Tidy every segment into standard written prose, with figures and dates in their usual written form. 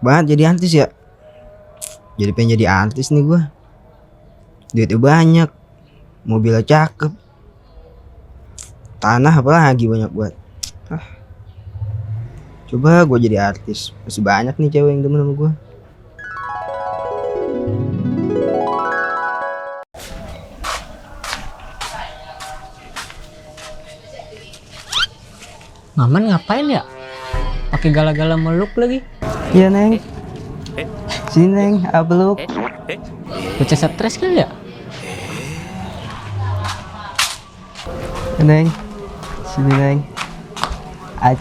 banget jadi artis ya. Jadi pengen jadi artis nih gua. Duitnya banyak, mobilnya cakep, tanah apalagi banyak buat. Coba gue jadi artis, masih banyak nih cewek yang demen sama gue. Maman ngapain ya? Pakai gala-gala meluk lagi. Iya Neng. Sini Neng, peluk. Bocah stres kali ya? Neng, sini Neng.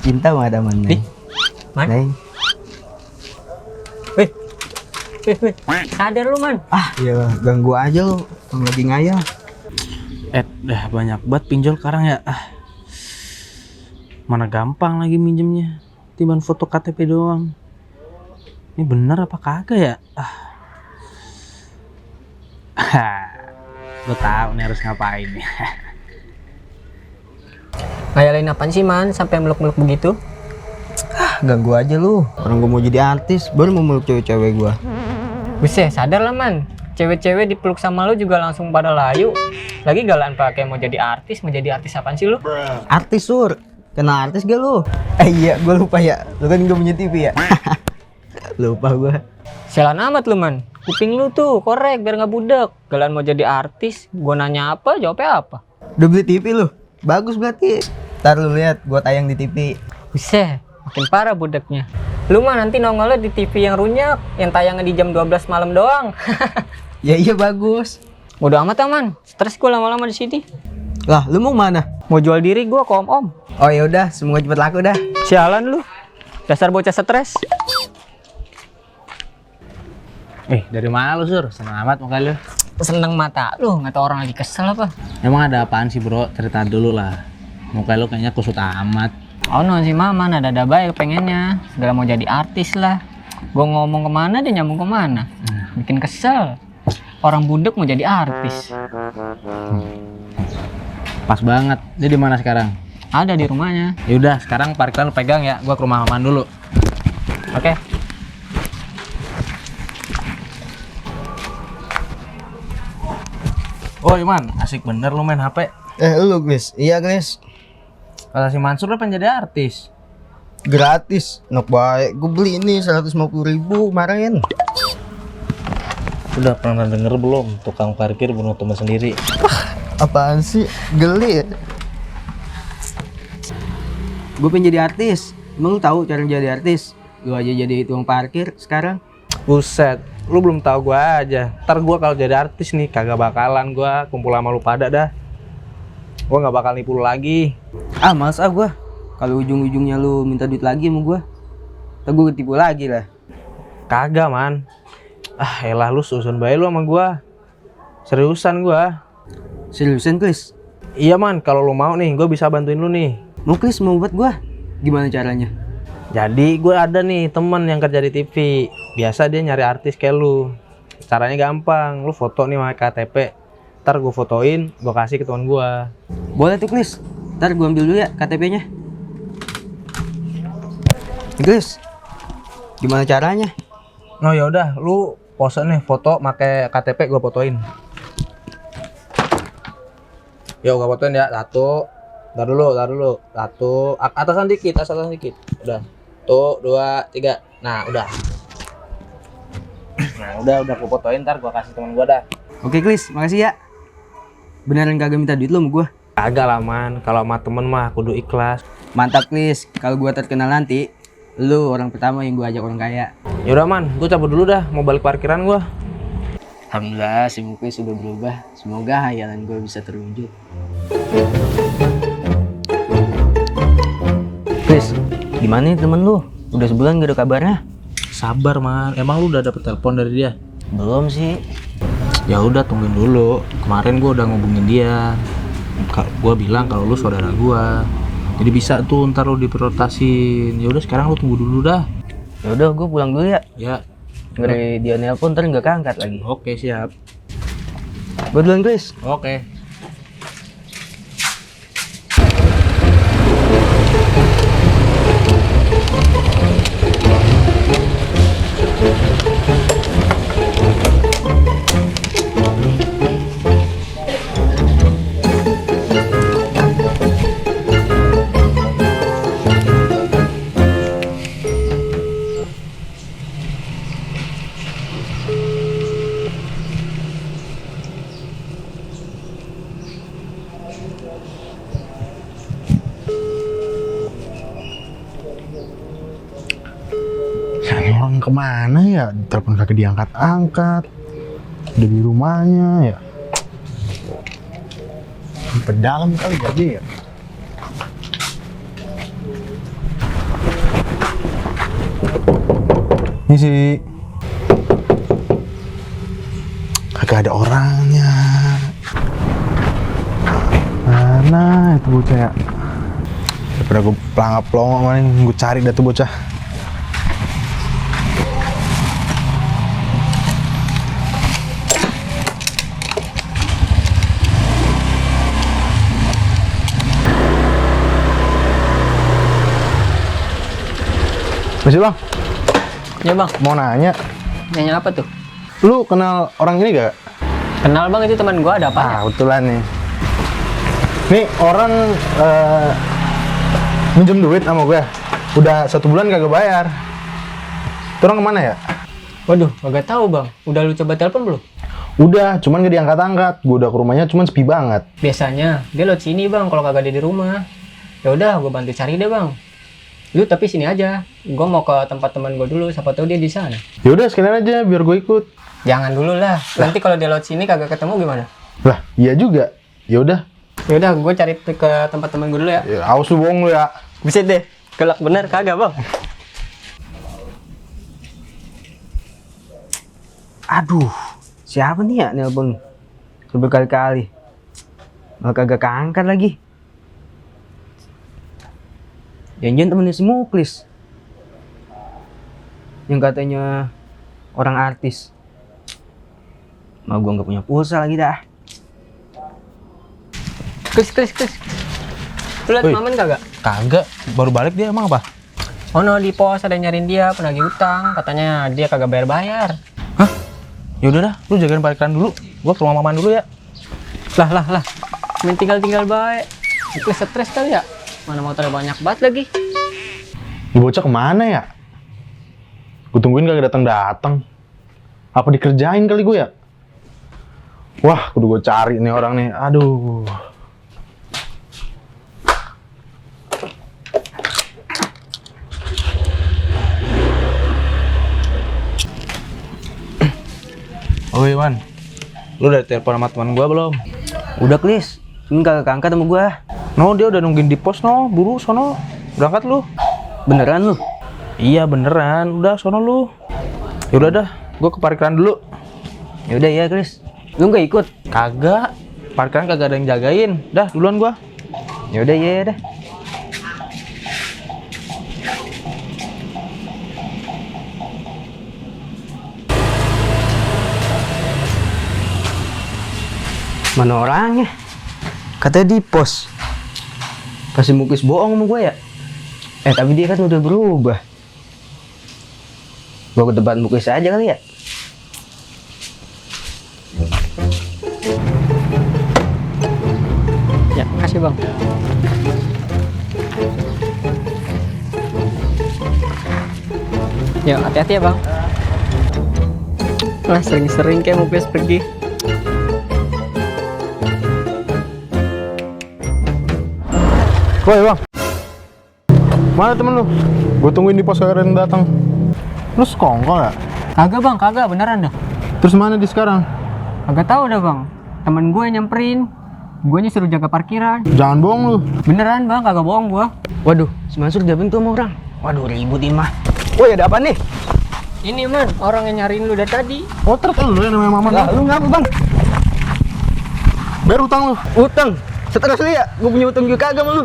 Cinta sama temen Neng. Man? Neng. Weh, sadar lu man. Iya ganggu aja lu, lagi ngayal. Dah banyak banget pinjol sekarang ya. Mana gampang lagi minjemnya, timbang foto KTP doang. Ini bener apa kagak ya? Gue tahu nih harus ngapain nih. Ngayalin apaan sih man sampai meluk-meluk begitu? Ganggu aja lu. Orang gue mau jadi artis, baru mau meluk cewek-cewek gue. Buset, sadar lah man. Cewek-cewek dipeluk sama lu juga langsung pada layu. Lagi galaan pakai mau jadi artis apaan sih lu? Artis Sur, kenal artis gak lu? Iya, gue lupa ya. Lu kan gak punya TV ya. Lupa gue. Sialan amat lu man. Kuping lu tuh korek biar nggak budek. Galaan mau jadi artis, gua nanya apa jawabnya apa? Udah beli TV lu? Bagus berarti. Ntar lu lihat gua tayang di TV. Buset, makin parah budeknya. Lu mah nanti nongolnya di TV yang runyak, yang tayangnya di jam 12 malam doang. Ya iya bagus. Bodo amat aman, stres gua lama-lama di sini. Lah, lu mau mana? Mau jual diri gua ke om-om. Oh ya udah, semoga cepet laku dah. Sialan lu. Dasar bocah stres. Dari mana lu Sur? Seneng amat muka lu. Seneng mata lu, nggak tau orang lagi kesel apa? Emang ada apaan sih bro? Cerita dulu lah. Muka lu kayaknya kusut amat. Oh no sih mama, ada baik pengennya. Segala mau jadi artis lah. Gua ngomong kemana dia nyambung kemana. Bikin kesel. Orang budek mau jadi artis. Pas banget. Dia di mana sekarang? Ada di rumahnya. Yaudah, sekarang parkiran lu pegang ya. Gua ke rumah Maman dulu. Oke. Oh Iman, asik bener lu main HP. Lu Glis? Iya Glis. Kata si Mansur lu pengen jadi artis. Gratis. Enak baik. Gue beli ini 150.000 kemarin. Udah pernah denger belum tukang parkir bunuh teman sendiri? Apaan sih? Geli ya? Gue pengen jadi artis. Emang lu tahu cara jadi artis? Lu aja jadi tukang parkir sekarang. Buset, lu belum tahu gua aja. Ntar gua kalau jadi artis nih kagak bakalan gua kumpul sama lu pada dah. Gua nggak bakal nipu lu lagi. Males gua. Kalau ujung-ujungnya lu minta duit lagi sama gua, ntar gua ketipu lagi lah. Kagak man. Elah lu susun bae lu sama gua. Seriusan gua. Seriusan Chris? Iya man, kalau lu mau nih gua bisa bantuin lu nih. Mau Chris mau buat gua? Gimana caranya? Jadi gue ada nih temen yang kerja di TV. Biasa dia nyari artis kayak lu. Caranya gampang, lu foto nih pakai KTP. Ntar gue fotoin, gue kasih ke teman gue. Boleh tuh Chris. Ntar gue ambil dulu ya KTP-nya. Chris, gimana caranya? Oh ya udah, lu pose nih foto pakai KTP gue fotoin. Yuk gue fotoin ya. Tar dulu. Atasan dikit. Udah. Tuh, 2, 3. Nah, udah. Nah, udah gue fotoin, ntar gue kasih teman gue dah. Oke Chris, makasih ya. Beneran kagak minta duit lo sama gua? Kagak lah man, kalau sama temen mah kudu ikhlas. Mantap Chris, kalau gua terkenal nanti, lu orang pertama yang gua ajak orang kaya. Yaudah man, gue cabut dulu dah, mau balik parkiran gue. Alhamdulillah si Muklis sudah berubah. Semoga hayalan gua bisa terwujud. Chris, gimana nih temen lu? Udah sebulan gak ada kabarnya? Sabar man, emang lu udah dapet telepon dari dia? Belum sih. Ya udah tungguin dulu. Kemarin gue udah ngubungin dia. Gue bilang kalau lu saudara gue. Jadi bisa tuh ntar lu diprioritasin. Ya udah sekarang lu tunggu dulu dah. Ya udah gua pulang dulu ya. Ya. Ngeri dia nelpon ntar nggak keangkat lagi. Oke siap. Gua duluan Chris. Oke. Ya, ini orang kemana ya? Telepon kagak diangkat-angkat. Udah di rumahnya ya. Sampai dalam kali aja ya. Ini sih kagak ada orangnya. Mana itu bocah ya? Daripada gue pelangap-pelongo, mending gue cari dah tuh bocah. Masih bang? Ya bang, Mau nanya, nanya apa tuh? lu kenal orang ini gak? Kenal bang, itu teman gua, ada apa? Kebetulan nih. Nih orang minjem duit sama gue. Udah 1 bulan kagak bayar. Itu orang kemana ya? Waduh, kagak tahu bang. Udah lu coba telepon belum? Udah, cuman gak diangkat-angkat. Gue udah ke rumahnya, cuman sepi banget. Biasanya dia lewat sini bang, kalau kagak ada di rumah. Ya udah, gua bantu cari deh bang. Lu tapi sini aja. Gua mau ke tempat teman gua dulu, siapa tahu dia di sana. Ya udah sekalian aja, biar gue ikut. Jangan dulu lah. Nanti kalau dia lewat sini kagak ketemu gimana? Lah, iya juga. Ya udah. Ya udah, gua cari ke tempat teman gua dulu ya. Ya, awas lu bohong lu ya. Bisa deh. Kelak bener kagak bang? Aduh, siapa nih ya nelpon berkali-kali? Malah kagak keangkat lagi. Janjian temennya si Muklis yang katanya orang artis. Mau gua nggak punya pulsa lagi dah. Kris. Lu liat Woi. Maman kagak? Kagak, baru balik dia emang apa? Oh no, di pos ada yang nyariin dia penagih utang. Katanya dia kagak bayar. Hah? Ya udah dah, lu jagain parkiran dulu. Gua ke rumah Maman dulu ya. Lah. Main tinggal baik. Muklis stres kali ya? Mana motor banyak banget lagi. Ini bocah kemana ya? Gue tungguin kagak datang-datang. Apa dikerjain kali gue ya? Wah, kudu gue cari nih orang nih. Aduh. Oi Wan, lu udah telepon sama teman gua belum? Udah Klis, ini kagak keangkat sama gua. No, dia udah nungguin di pos no, buru sono. Berangkat lu. Beneran lu? Iya beneran, udah sono lu. Ya udah dah, gua ke parkiran dulu. Ya udah ya Klis. Lu nggak ikut? Kagak, parkiran kagak ada yang jagain. Dah, duluan gua. Ya udah ya dah. Mana orangnya? Katanya di pos. Pasti Muklis bohong sama gue ya? Tapi dia kan udah berubah. Gue ke tempat Muklis aja kali ya? Ya, kasih bang. Ya, hati-hati ya bang. Lah, sering-sering kayak Muklis pergi. Woi bang, mana temen lu? Gue tungguin di pos kagak ada yang datang. Lu sekongkol ya? Kagak bang, kagak beneran dah. Terus mana di sekarang? Kagak tahu dah bang. Temen gue nyamperin. Gue suruh jaga parkiran. Jangan bohong lu. Beneran bang, kagak bohong gue. Waduh, si Mansur diapain tuh sama orang? Waduh, ribut ini mah. Woi, ada apa nih? Ini man, orang yang nyariin lu dari tadi. Oh terus lu yang namanya Maman. Lah, lu ngapa bang? Bayar utang lu. Utang? Stres lu ya? Gue punya utang juga kagak sama lu.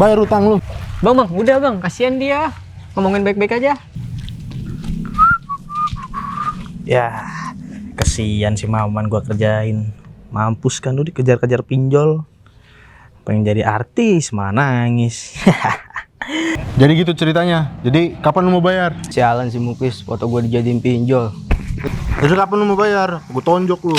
Bayar utang lu. Bang, udah bang, kasihan dia. Ngomongin baik-baik aja. Ya, kesian si Maman gua kerjain. Mampus kan lu dikejar-kejar pinjol. Pengen jadi artis, mana nangis. Jadi gitu ceritanya. Jadi kapan lu mau bayar? Sialan si Muklis, foto gue dijadiin pinjol. Jadi kapan lu mau bayar? Gue tonjok lu.